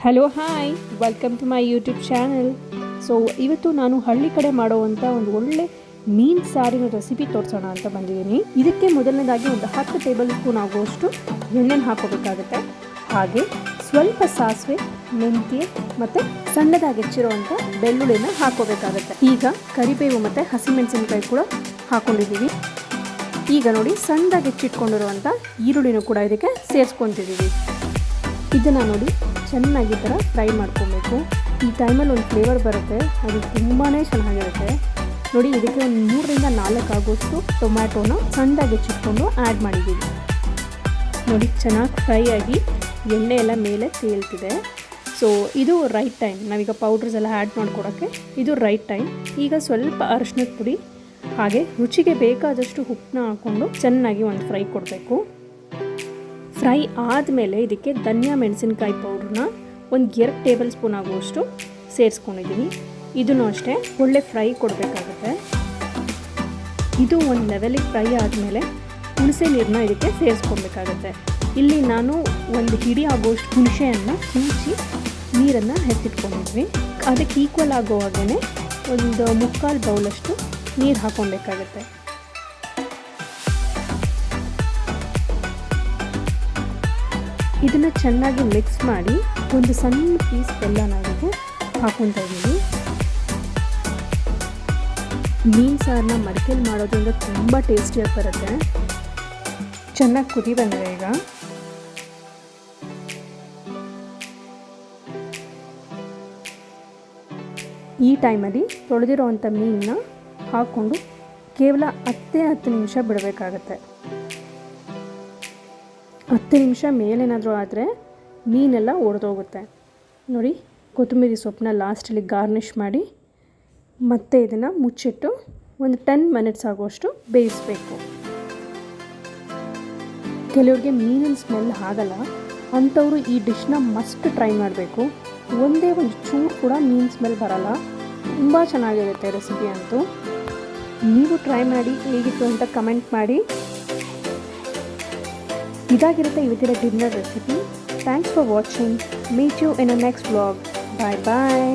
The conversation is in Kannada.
Hello hi welcome to my YouTube channel. So ಇವತ್ತು ನಾನು ಹಳ್ಳಿ ಕಡೆ ಮಾಡುವಂಥ ಒಂದು ಒಳ್ಳೆ ಮೀನು ಸಾರಿನ ರೆಸಿಪಿ ತೋರಿಸೋಣ ಅಂತ ಬಂದಿದ್ದೀನಿ. ಇದಕ್ಕೆ ಮೊದಲನೇದಾಗಿ ಒಂದು 10 ಟೇಬಲ್ ಸ್ಪೂನ್ ಆಗುವಷ್ಟು ಎಣ್ಣೆನ ಹಾಕೋಬೇಕಾಗುತ್ತೆ. ಹಾಗೆ ಸ್ವಲ್ಪ ಸಾಸಿವೆ, ಮೆಂತ್ಯ ಮತ್ತು ಸಣ್ಣದಾಗಿ ಹೆಚ್ಚಿರುವಂಥ ಬೆಳ್ಳುಳ್ಳಿನ ಹಾಕೋಬೇಕಾಗುತ್ತೆ. ಈಗ ಕರಿಬೇವು ಮತ್ತು ಹಸಿಮೆಣಸಿನಕಾಯಿ ಕೂಡ ಹಾಕೊಂಡಿದ್ದೀವಿ. ಈಗ ನೋಡಿ ಸಣ್ಣದಾಗಿ ಹೆಚ್ಚಿಟ್ಕೊಂಡಿರುವಂಥ ಈರುಳ್ಳಿನೂ ಕೂಡ ಇದಕ್ಕೆ ಸೇರಿಸ್ಕೊತಿದ್ದೀವಿ. ಇದನ್ನು ನೋಡಿ ಚೆನ್ನಾಗಿ ಥರ ಫ್ರೈ ಮಾಡ್ಕೊಬೇಕು. ಈ ಟೈಮಲ್ಲಿ ಒಂದು ಫ್ಲೇವರ್ ಬರುತ್ತೆ, ಅದು ತುಂಬಾ ಚೆನ್ನಾಗಿರುತ್ತೆ. ನೋಡಿ ಇದಕ್ಕೆ ಒಂದು 3ರಿಂದ 4 ಆಗೋಷ್ಟು ಟೊಮ್ಯಾಟೋನ ಸಣ್ಣದಾಗಿ ಹೆಚ್ಚಿಟ್ಕೊಂಡು ಆ್ಯಡ್ ಮಾಡಿದ್ದೀವಿ. ನೋಡಿ ಚೆನ್ನಾಗಿ ಫ್ರೈ ಆಗಿ ಎಣ್ಣೆ ಎಲ್ಲ ಮೇಲೆ ತೇಲ್ತಿದೆ. ಸೊ ಇದು ರೈಟ್ ಟೈಮ್. ನಾವೀಗ ಪೌಡ್ರಸ್ ಎಲ್ಲ ಆ್ಯಡ್ ಮಾಡ್ಕೊಡೋಕ್ಕೆ ಇದು ರೈಟ್ ಟೈಮ್. ಈಗ ಸ್ವಲ್ಪ ಅರಿಶಿನದ ಪುಡಿ ಹಾಗೆ ರುಚಿಗೆ ಬೇಕಾದಷ್ಟು ಉಪ್ಪನ್ನ ಹಾಕ್ಕೊಂಡು ಚೆನ್ನಾಗಿ ಒಂದು ಫ್ರೈ ಕೊಡಬೇಕು. ಫ್ರೈ ಆದಮೇಲೆ ಇದಕ್ಕೆ ಧನಿಯಾ ಮೆಣಸಿನಕಾಯಿ ಪೌಡ್ರನ್ನ ಒಂದು 2 ಟೇಬಲ್ ಸ್ಪೂನ್ ಆಗುವಷ್ಟು ಸೇರಿಸ್ಕೊಂಡಿದ್ದೀನಿ. ಇದನ್ನು ಅಷ್ಟೇ ಒಳ್ಳೆ ಫ್ರೈ ಕೊಡಬೇಕಾಗುತ್ತೆ. ಇದು ಒಂದು ಲೆವೆಲಿಗೆ ಫ್ರೈ ಆದಮೇಲೆ ಹುಣಸೆ ನೀರನ್ನ ಇದಕ್ಕೆ ಸೇರಿಸ್ಕೊಬೇಕಾಗತ್ತೆ. ಇಲ್ಲಿ ನಾನು ಒಂದು ಹಿಡಿ ಆಗೋಷ್ಟು ಹುಣಸೆಯನ್ನು ಕುದಿಸಿ ನೀರನ್ನು ಎತ್ತಿಟ್ಕೊಂಡಿದ್ವಿ. ಅದಕ್ಕೆ ಈಕ್ವಲ್ ಆಗೋ ಹಾಗೆ ಒಂದು 3/4 ಬೌಲಷ್ಟು ನೀರು ಹಾಕ್ಕೊಬೇಕಾಗತ್ತೆ. ಇದನ್ನು ಚೆನ್ನಾಗಿ ಮಿಕ್ಸ್ ಮಾಡಿ ಒಂದು ಸಣ್ಣ ಪೀಸ್ ಬೆಲ್ಲನ ಇದಕ್ಕೆ ಹಾಕ್ಕೊತಾ ಇದ್ದೀವಿ. ಮೀನು ಸಾರನ್ನ ಮಡಿಕೆಯಲ್ಲಿ ಮಾಡೋದ್ರಿಂದ ತುಂಬ ಟೇಸ್ಟಿಯಾಗಿ ಬರುತ್ತೆ. ಚೆನ್ನಾಗಿ ಕುದಿ ಬಂದರೆ ಈಗ ಈ ಟೈಮಲ್ಲಿ ತೊಳೆದಿರೋವಂಥ ಮೀನನ್ನ ಹಾಕ್ಕೊಂಡು ಕೇವಲ 10 ನಿಮಿಷ ಬಿಡಬೇಕಾಗತ್ತೆ. 10 ನಿಮಿಷ ಮೇಲೇನಾದರೂ ಆದರೆ ಮೀನೆಲ್ಲ ಒಡೆದೋಗುತ್ತೆ. ನೋಡಿ ಕೊತ್ತಂಬರಿ ಸೊಪ್ಪನ್ನ ಲಾಸ್ಟಲ್ಲಿ ಗಾರ್ನಿಷ್ ಮಾಡಿ ಮತ್ತೆ ಇದನ್ನು ಮುಚ್ಚಿಟ್ಟು ಒಂದು 10 ಮಿನಿಟ್ಸ್ ಆಗುವಷ್ಟು ಬೇಯಿಸಬೇಕು. ಕೆಲವ್ರಿಗೆ ಮೀನಿನ ಸ್ಮೆಲ್ ಆಗಲ್ಲ, ಅಂಥವರು ಈ ಡಿಶ್ನ ಮಸ್ಟ್ ಟ್ರೈ ಮಾಡಬೇಕು. ಒಂದೇ ಒಂದು ಚೂರು ಕೂಡ ಮೀನು ಸ್ಮೆಲ್ ಬರಲ್ಲ. ತುಂಬ ಚೆನ್ನಾಗಿರುತ್ತೆ ರೆಸಿಪಿ ಅಂತೂ. ನೀವು ಟ್ರೈ ಮಾಡಿ ಹೇಗಿತ್ತು ಅಂತ ಕಮೆಂಟ್ ಮಾಡಿ. ಇದಾಗಿರುತ್ತೆ ಇವತ್ತಿನ dinner recipe. Thanks for watching. Meet you in a next vlog. Bye bye.